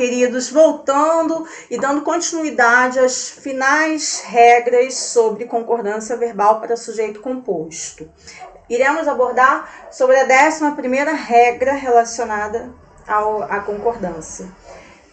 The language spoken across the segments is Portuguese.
queridos, voltando e dando continuidade às finais regras sobre concordância verbal para sujeito composto. Iremos abordar sobre a 11ª regra relacionada à concordância.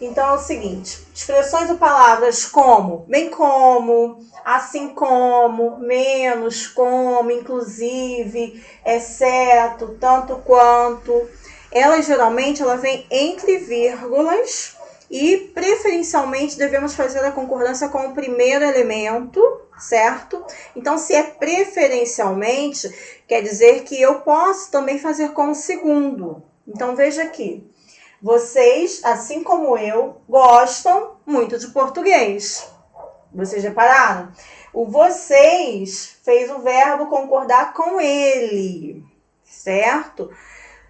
Então é o seguinte, expressões ou palavras como, bem como, assim como, menos, como, inclusive, exceto, tanto quanto, elas geralmente vêm entre vírgulas e preferencialmente devemos fazer a concordância com o primeiro elemento, certo? Então, se é preferencialmente, quer dizer que eu posso também fazer com o segundo. Então, veja aqui. Vocês, assim como eu, gostam muito de português. Vocês repararam? O vocês fez o verbo concordar com ele, certo?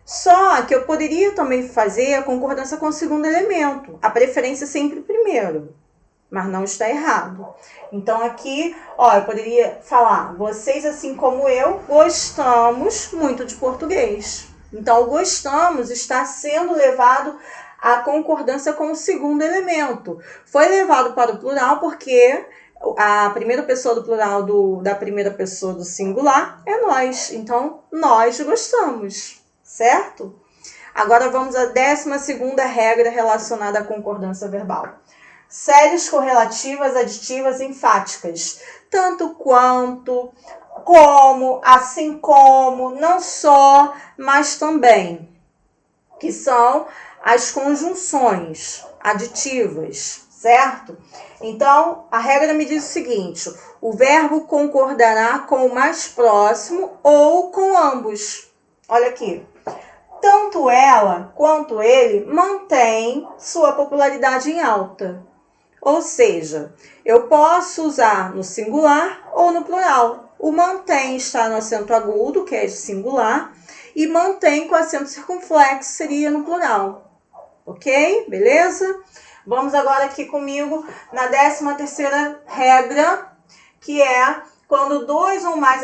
Só que eu poderia também fazer a concordância com o segundo elemento. A preferência sempre primeiro, mas não está errado. Então aqui, eu poderia falar, vocês, assim como eu, gostamos muito de português. Então, o gostamos está sendo levado à concordância com o segundo elemento. Foi levado para o plural porque a primeira pessoa do plural da primeira pessoa do singular é nós. Então, nós gostamos, certo? Agora, vamos à 12ª regra relacionada à concordância verbal. Séries correlativas, aditivas, enfáticas. Tanto quanto, como, assim como, não só, mas também, que são as conjunções aditivas, certo? Então, a regra me diz o seguinte, o verbo concordará com o mais próximo ou com ambos. Olha aqui. Tanto ela quanto ele mantém sua popularidade em alta. Ou seja, eu posso usar no singular ou no plural. O mantém está no acento agudo, que é de singular, e mantém com acento circunflexo seria no plural. Ok? Beleza? Vamos agora aqui comigo na 13ª regra, que é quando dois ou mais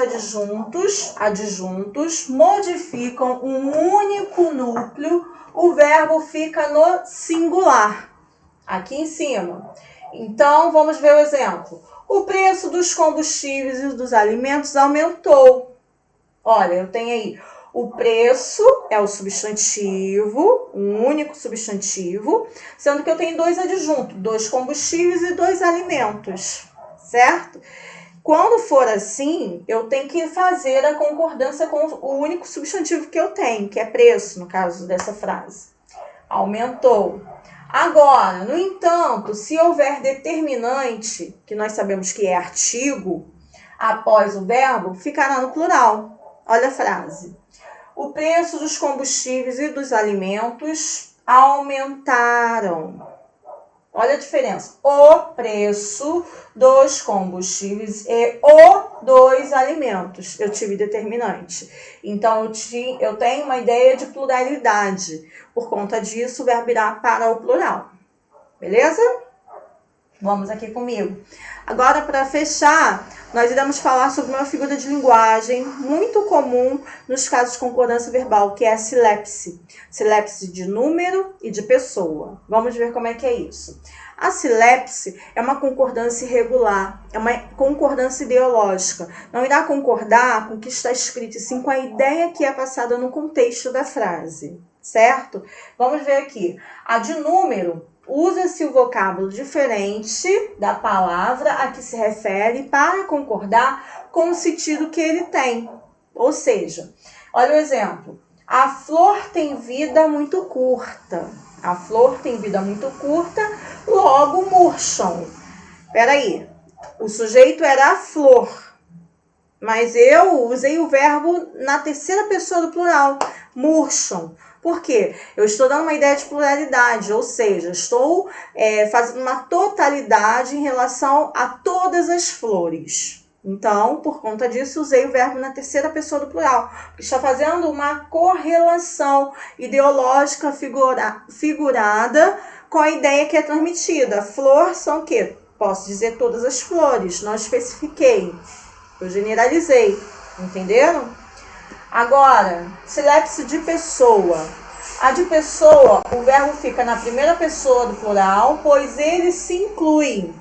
adjuntos modificam um único núcleo, o verbo fica no singular. Aqui em cima. Então, vamos ver o exemplo. O preço dos combustíveis e dos alimentos aumentou. Olha, eu tenho aí. O preço é o substantivo, um único substantivo, sendo que eu tenho dois adjuntos, 2 combustíveis e 2 alimentos, certo? Quando for assim, eu tenho que fazer a concordância com o único substantivo que eu tenho, que é preço, no caso dessa frase. Aumentou. Agora, no entanto, se houver determinante, que nós sabemos que é artigo, após o verbo, ficará no plural. Olha a frase. O preço dos combustíveis e dos alimentos aumentaram. Olha a diferença. O preço dos combustíveis e dos alimentos. Eu tive determinante. Então, eu tenho uma ideia de pluralidade. Por conta disso, o verbo irá para o plural. Beleza? Vamos aqui comigo. Agora, para fechar, nós iremos falar sobre uma figura de linguagem muito comum nos casos de concordância verbal, que é a silepse. Silepse de número e de pessoa. Vamos ver como é que é isso. A silepse é uma concordância irregular, é uma concordância ideológica. Não irá concordar com o que está escrito, e sim com a ideia que é passada no contexto da frase, certo? Vamos ver aqui. A de número, usa-se o vocábulo diferente da palavra a que se refere para concordar com o sentido que ele tem. Ou seja, olha o exemplo. A flor tem vida muito curta. A flor tem vida muito curta, logo murcham. Peraí, o sujeito era a flor, mas eu usei o verbo na terceira pessoa do plural, murcham. Por quê? Eu estou dando uma ideia de pluralidade, ou seja, estou fazendo uma totalidade em relação a todas as flores. Então, por conta disso, usei o verbo na terceira pessoa do plural, que está fazendo uma correlação ideológica figurada com a ideia que é transmitida. Flor são o quê? Posso dizer todas as flores, não especifiquei, eu generalizei, entenderam? Agora, silepse de pessoa. A de pessoa, o verbo fica na primeira pessoa do plural, pois ele se inclui.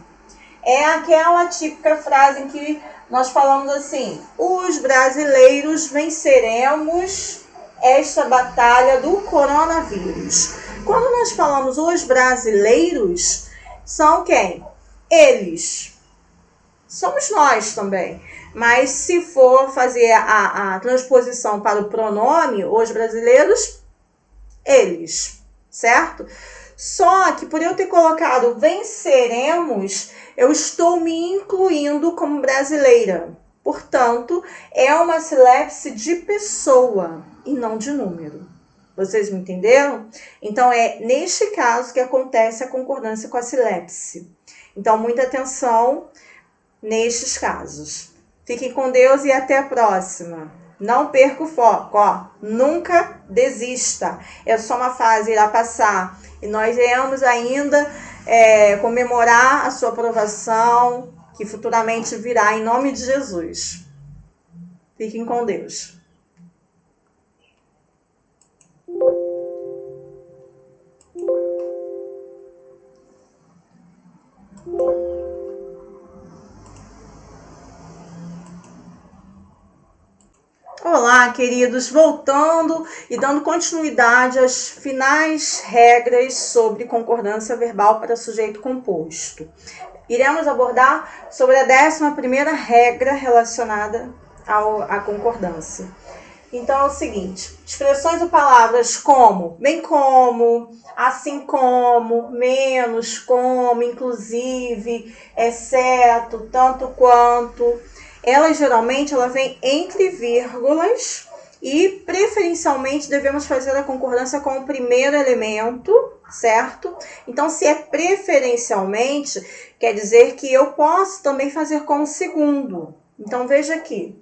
É aquela típica frase em que nós falamos assim: os brasileiros venceremos esta batalha do coronavírus. Quando nós falamos os brasileiros, são quem? Eles. Somos nós também. Mas se for fazer a transposição para o pronome, os brasileiros, eles, certo? Só que por eu ter colocado venceremos, eu estou me incluindo como brasileira. Portanto, é uma silepse de pessoa e não de número. Vocês me entenderam? Então, é neste caso que acontece a concordância com a silepse. Então, muita atenção nestes casos. Fiquem com Deus e até a próxima. Não perca o foco, ó. Nunca desista. É só uma fase, irá passar. E nós iremos ainda comemorar a sua aprovação, que futuramente virá em nome de Jesus. Fiquem com Deus. Olá, queridos, voltando e dando continuidade às finais regras sobre concordância verbal para sujeito composto. Iremos abordar sobre a 11ª regra relacionada à concordância. Então é o seguinte: expressões ou palavras como, bem como, assim como, menos, como, inclusive, exceto, tanto quanto, ela geralmente vem entre vírgulas e preferencialmente devemos fazer a concordância com o primeiro elemento, certo? Então, se é preferencialmente, quer dizer que eu posso também fazer com o segundo. Então, veja aqui.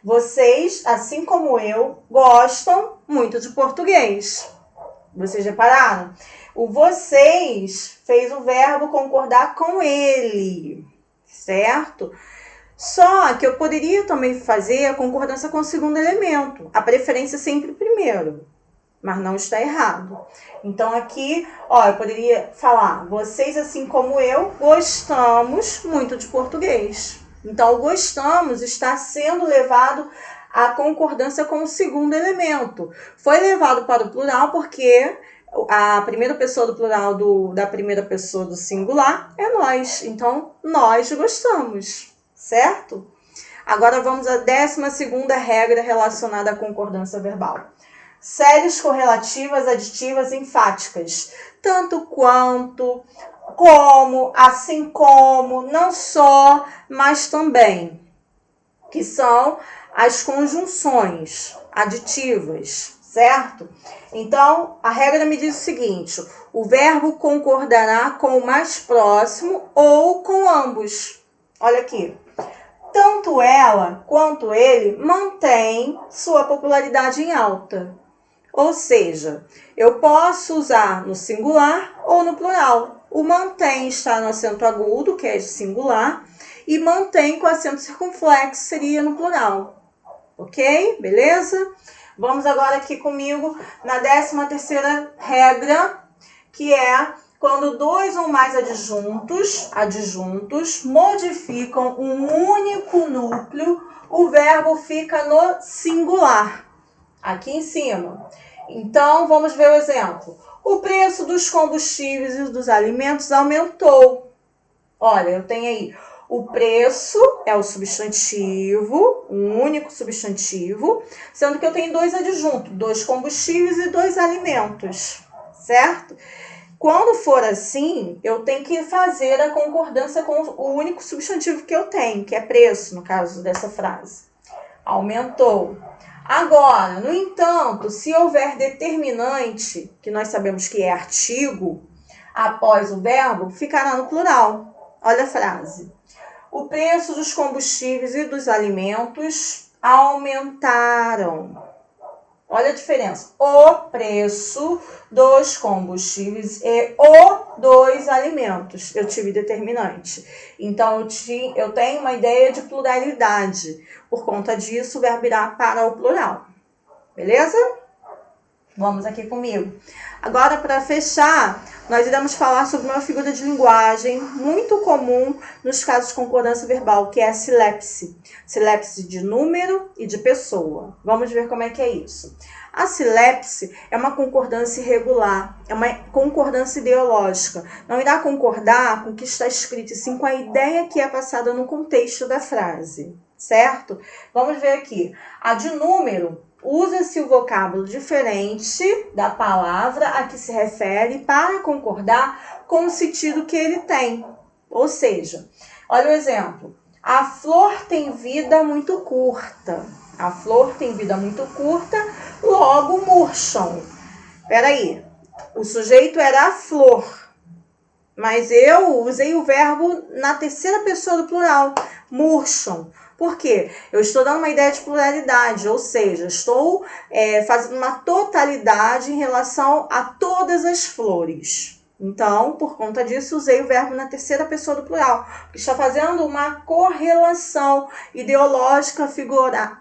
Vocês, assim como eu, gostam muito de português. Vocês repararam? O vocês fez o verbo concordar com ele, certo? Só que eu poderia também fazer a concordância com o segundo elemento. A preferência sempre primeiro, mas não está errado. Então aqui, ó, eu poderia falar: vocês, assim como eu, gostamos muito de português. Então, o gostamos está sendo levado à concordância com o segundo elemento. Foi levado para o plural porque a primeira pessoa do plural da primeira pessoa do singular é nós. Então, nós gostamos, certo? Agora vamos à 12ª regra relacionada à concordância verbal. Séries correlativas, aditivas, enfáticas. Tanto quanto, como, assim como, não só, mas também, que são as conjunções aditivas, certo? Então, a regra me diz o seguinte: o verbo concordará com o mais próximo ou com ambos. Olha aqui. Tanto ela quanto ele mantém sua popularidade em alta. Ou seja, eu posso usar no singular ou no plural. O mantém está no acento agudo, que é de singular, e mantém com acento circunflexo seria no plural. Ok? Beleza? Vamos agora aqui comigo na 13ª regra, que é quando dois ou mais adjuntos modificam um único núcleo, o verbo fica no singular. Aqui em cima. Então, vamos ver o exemplo. O preço dos combustíveis e dos alimentos aumentou. Olha, eu tenho aí o preço é o substantivo, um único substantivo, sendo que eu tenho dois adjuntos, 2 combustíveis e 2 alimentos, certo? Quando for assim, eu tenho que fazer a concordância com o único substantivo que eu tenho, que é preço, no caso dessa frase. Aumentou. Agora, no entanto, se houver determinante, que nós sabemos que é artigo, após o verbo, ficará no plural. Olha a frase. O preço dos combustíveis e dos alimentos aumentaram. Olha a diferença. O preço dos combustíveis e dos alimentos. Eu tive determinante. Então, eu tenho uma ideia de pluralidade. Por conta disso, o verbo irá para o plural. Beleza? Vamos aqui comigo. Agora, para fechar, nós iremos falar sobre uma figura de linguagem muito comum nos casos de concordância verbal, que é a silepse. Silepse de número e de pessoa. Vamos ver como é que é isso. A silepse é uma concordância irregular, é uma concordância ideológica. Não irá concordar com o que está escrito, e sim com a ideia que é passada no contexto da frase, certo? Vamos ver aqui. A de número, usa-se o vocábulo diferente da palavra a que se refere para concordar com o sentido que ele tem. Ou seja, olha o exemplo. A flor tem vida muito curta. A flor tem vida muito curta, logo murcham. Peraí, o sujeito era a flor, mas eu usei o verbo na terceira pessoa do plural, murcham. Por quê? Eu estou dando uma ideia de pluralidade, ou seja, estou fazendo uma totalidade em relação a todas as flores. Então, por conta disso, usei o verbo na terceira pessoa do plural, que está fazendo uma correlação ideológica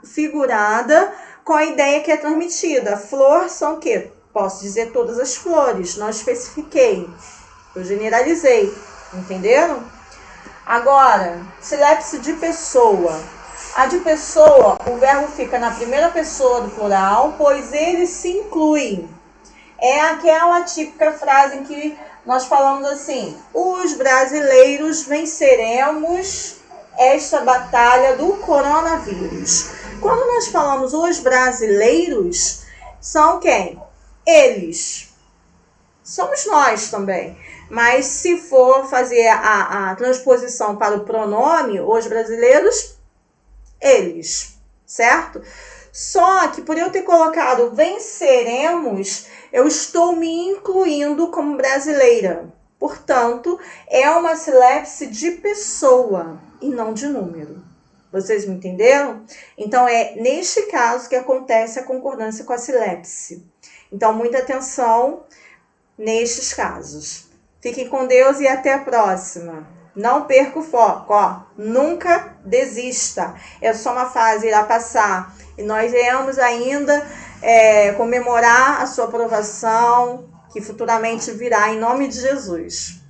figurada com a ideia que é transmitida. Flor são o quê? Posso dizer todas as flores, não especifiquei, eu generalizei, entenderam? Agora, silepse de pessoa. A de pessoa, o verbo fica na primeira pessoa do plural, pois ele se inclui. É aquela típica frase em que nós falamos assim: os brasileiros venceremos esta batalha do coronavírus. Quando nós falamos os brasileiros, são quem? Eles. Somos nós também. Mas se for fazer a transposição para o pronome, os brasileiros, eles, certo? Só que por eu ter colocado venceremos, eu estou me incluindo como brasileira. Portanto, é uma silepse de pessoa e não de número. Vocês me entenderam? Então, é neste caso que acontece a concordância com a silepse. Então, muita atenção nestes casos. Fiquem com Deus e até a próxima. Não perca o foco, nunca desista. É só uma fase, irá passar. E nós iremos ainda comemorar a sua aprovação, que futuramente virá em nome de Jesus.